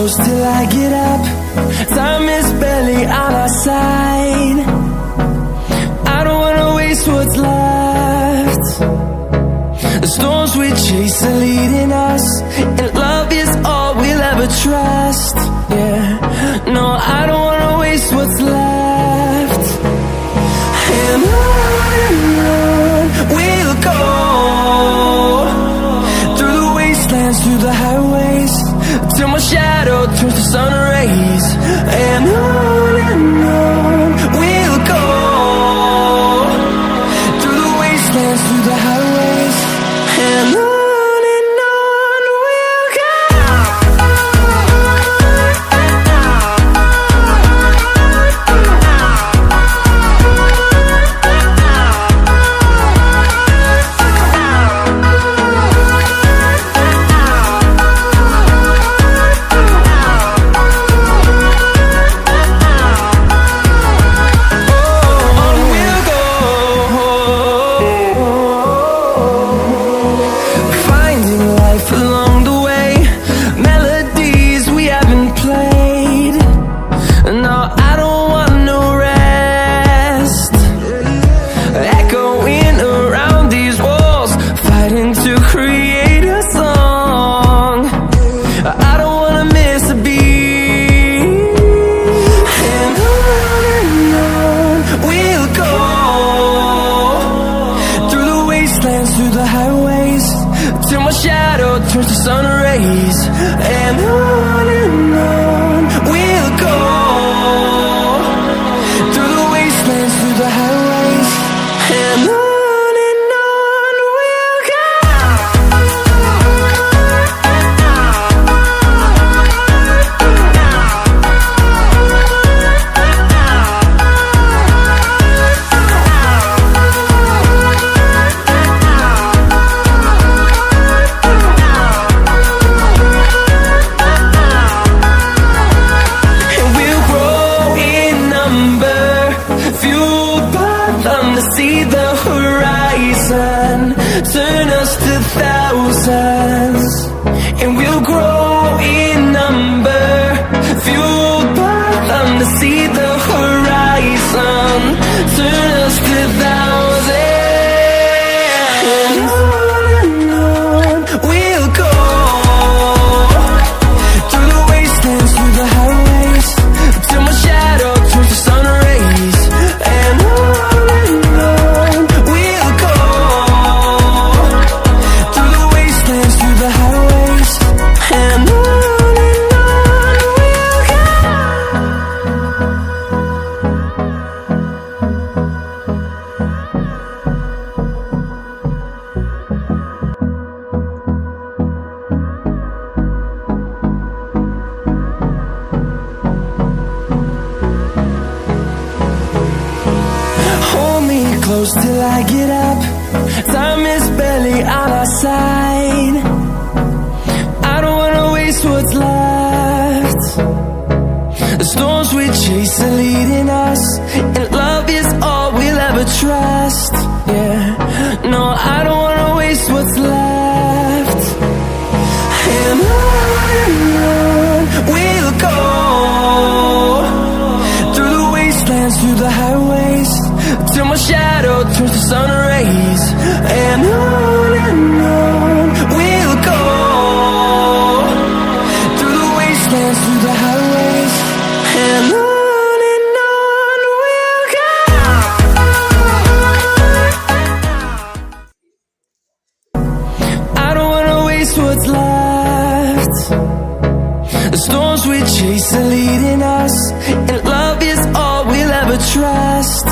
close till I get up. Time is barely on our side. I don't wanna waste what's left. The storms we chase are leading us, and love is all we'll ever trust. Yeah, no, I don't wanna waste what's left. And on we'll go, through the wastelands, through the highways, till my shadow turns to sun rays. And on we'll go, through the wastelands, through the highways, and on we'll go. Through the highways, till my shadow turns to sun rays. And on we'll go, through the wastelands, through the highways, and on we'll go. See the horizon, turn us to thousands, and we'll grow in number, fueled by them to see the horizon, turn us to thousands. And on we'll go, through the wastelands, through the highways, till my shadow turns to sun rays. And close till I get up. Time is barely on our side. I don't wanna waste what's left. The storms we chase are leading us, and love is all we'll ever trust. Yeah, no, I don't wanna waste what's left. And on we'll go, through the wastelands, through the highways, till my shadow turns to sun rays. And on we'll go, through the wastelands, through the highways, and on we'll go. I don't wanna waste what's left. The storms we chase are leading us, and love is all we'll ever trust.